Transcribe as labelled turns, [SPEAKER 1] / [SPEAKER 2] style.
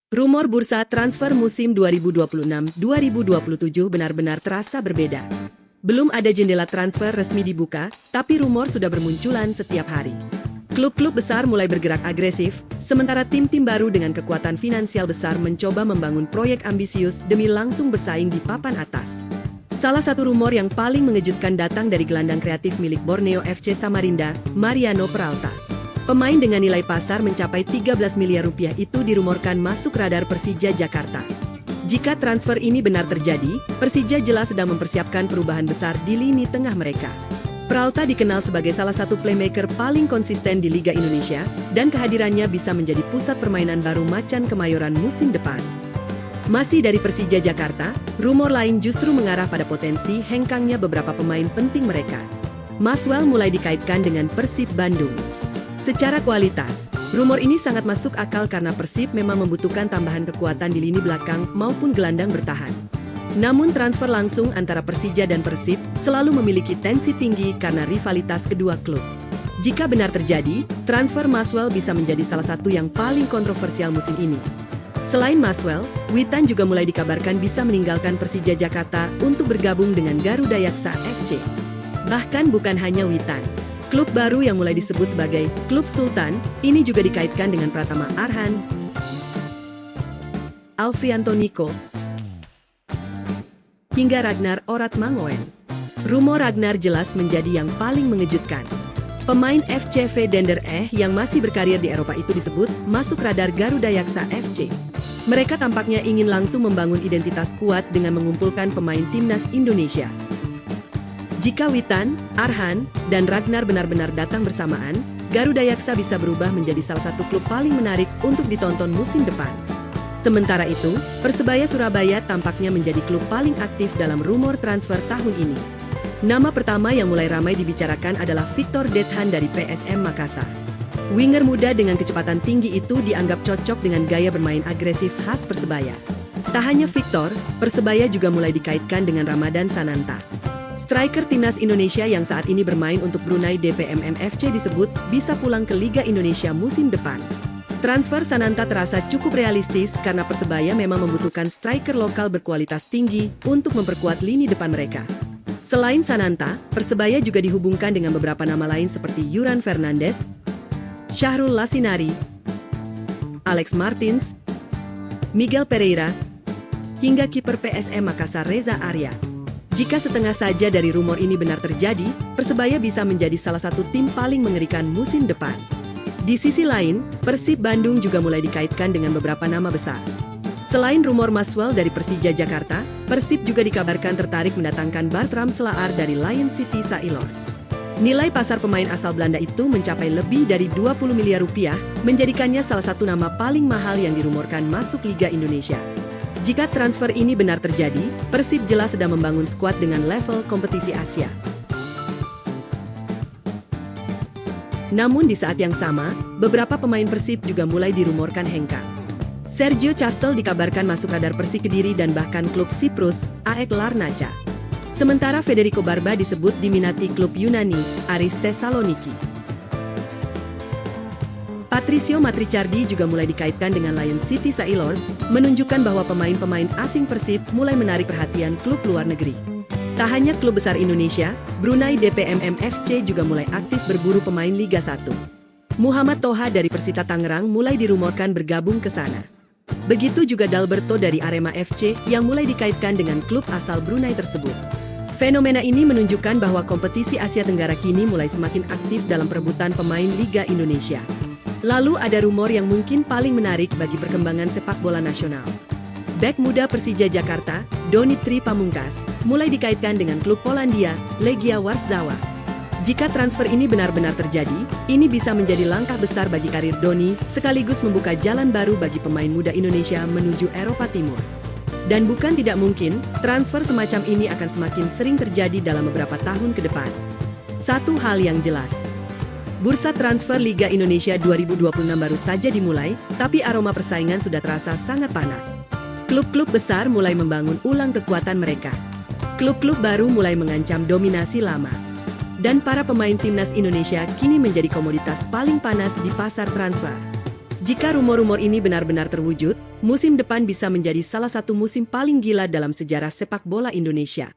[SPEAKER 1] Rumor bursa transfer musim 2026-2027 benar-benar terasa berbeda. Belum ada jendela transfer resmi dibuka, tapi rumor sudah bermunculan setiap hari. Klub-klub besar mulai bergerak agresif, sementara tim-tim baru dengan kekuatan finansial besar mencoba membangun proyek ambisius demi langsung bersaing di papan atas. Salah satu rumor yang paling mengejutkan datang dari gelandang kreatif milik Borneo FC Samarinda, Mariano Peralta. Pemain dengan nilai pasar mencapai 13 miliar rupiah itu dirumorkan masuk radar Persija Jakarta. Jika transfer ini benar terjadi, Persija jelas sedang mempersiapkan perubahan besar di lini tengah mereka. Peralta dikenal sebagai salah satu playmaker paling konsisten di Liga Indonesia, dan kehadirannya bisa menjadi pusat permainan baru Macan Kemayoran musim depan. Masih dari Persija Jakarta, rumor lain justru mengarah pada potensi hengkangnya beberapa pemain penting mereka. Maswell mulai dikaitkan dengan Persib Bandung. Secara kualitas, rumor ini sangat masuk akal karena Persib memang membutuhkan tambahan kekuatan di lini belakang maupun gelandang bertahan. Namun transfer langsung antara Persija dan Persib selalu memiliki tensi tinggi karena rivalitas kedua klub. Jika benar terjadi, transfer Maswell bisa menjadi salah satu yang paling kontroversial musim ini. Selain Maswell, Witan juga mulai dikabarkan bisa meninggalkan Persija Jakarta untuk bergabung dengan Garuda Yaksa FC. Bahkan bukan hanya Witan. Klub baru yang mulai disebut sebagai Klub Sultan, ini juga dikaitkan dengan Pratama Arhan, Alfrianto Niko, hingga Ragnar Oratmangoen. Rumor Ragnar jelas menjadi yang paling mengejutkan. Pemain FCV Dender yang masih berkarir di Eropa itu disebut masuk radar Garuda Yaksa FC. Mereka tampaknya ingin langsung membangun identitas kuat dengan mengumpulkan pemain timnas Indonesia. Jika Witan, Arhan, dan Ragnar benar-benar datang bersamaan, Garuda Yaksa bisa berubah menjadi salah satu klub paling menarik untuk ditonton musim depan. Sementara itu, Persebaya Surabaya tampaknya menjadi klub paling aktif dalam rumor transfer tahun ini. Nama pertama yang mulai ramai dibicarakan adalah Victor Dethan dari PSM Makassar. Winger muda dengan kecepatan tinggi itu dianggap cocok dengan gaya bermain agresif khas Persebaya. Tak hanya Victor, Persebaya juga mulai dikaitkan dengan Ramadan Sananta. Striker timnas Indonesia yang saat ini bermain untuk Brunei DPMM FC disebut bisa pulang ke Liga Indonesia musim depan. Transfer Sananta terasa cukup realistis karena Persebaya memang membutuhkan striker lokal berkualitas tinggi untuk memperkuat lini depan mereka. Selain Sananta, Persebaya juga dihubungkan dengan beberapa nama lain seperti Yuran Fernandes, Syahrul Lasinari, Alex Martins, Miguel Pereira, hingga kiper PSM Makassar Reza Arya. Jika setengah saja dari rumor ini benar terjadi, Persebaya bisa menjadi salah satu tim paling mengerikan musim depan. Di sisi lain, Persib Bandung juga mulai dikaitkan dengan beberapa nama besar. Selain rumor Maswell dari Persija Jakarta, Persib juga dikabarkan tertarik mendatangkan Bartram Slaar dari Lion City Sailors. Nilai pasar pemain asal Belanda itu mencapai lebih dari 20 miliar rupiah, menjadikannya salah satu nama paling mahal yang dirumorkan masuk Liga Indonesia. Jika transfer ini benar terjadi, Persib jelas sedang membangun skuad dengan level kompetisi Asia. Namun di saat yang sama, beberapa pemain Persib juga mulai dirumorkan hengkang. Sergio Castel dikabarkan masuk radar Persik Kediri dan bahkan klub Siprus, AEK Larnaca. Sementara Federico Barba disebut diminati klub Yunani, Aris Thessaloniki. Patricio Matricardi juga mulai dikaitkan dengan Lion City Sailors, menunjukkan bahwa pemain-pemain asing Persib mulai menarik perhatian klub luar negeri. Tak hanya klub besar Indonesia, Brunei DPMM FC juga mulai aktif berburu pemain Liga 1. Muhammad Toha dari Persita Tangerang mulai dirumorkan bergabung ke sana. Begitu juga Dalberto dari Arema FC yang mulai dikaitkan dengan klub asal Brunei tersebut. Fenomena ini menunjukkan bahwa kompetisi Asia Tenggara kini mulai semakin aktif dalam perebutan pemain Liga Indonesia. Lalu ada rumor yang mungkin paling menarik bagi perkembangan sepak bola nasional. Bek muda Persija Jakarta, Doni Tri Pamungkas, mulai dikaitkan dengan klub Polandia, Legia Warszawa. Jika transfer ini benar-benar terjadi, ini bisa menjadi langkah besar bagi karir Doni, sekaligus membuka jalan baru bagi pemain muda Indonesia menuju Eropa Timur. Dan bukan tidak mungkin, transfer semacam ini akan semakin sering terjadi dalam beberapa tahun ke depan. Satu hal yang jelas, bursa transfer Liga Indonesia 2026 baru saja dimulai, tapi aroma persaingan sudah terasa sangat panas. Klub-klub besar mulai membangun ulang kekuatan mereka. Klub-klub baru mulai mengancam dominasi lama. Dan para pemain timnas Indonesia kini menjadi komoditas paling panas di pasar transfer. Jika rumor-rumor ini benar-benar terwujud, musim depan bisa menjadi salah satu musim paling gila dalam sejarah sepak bola Indonesia.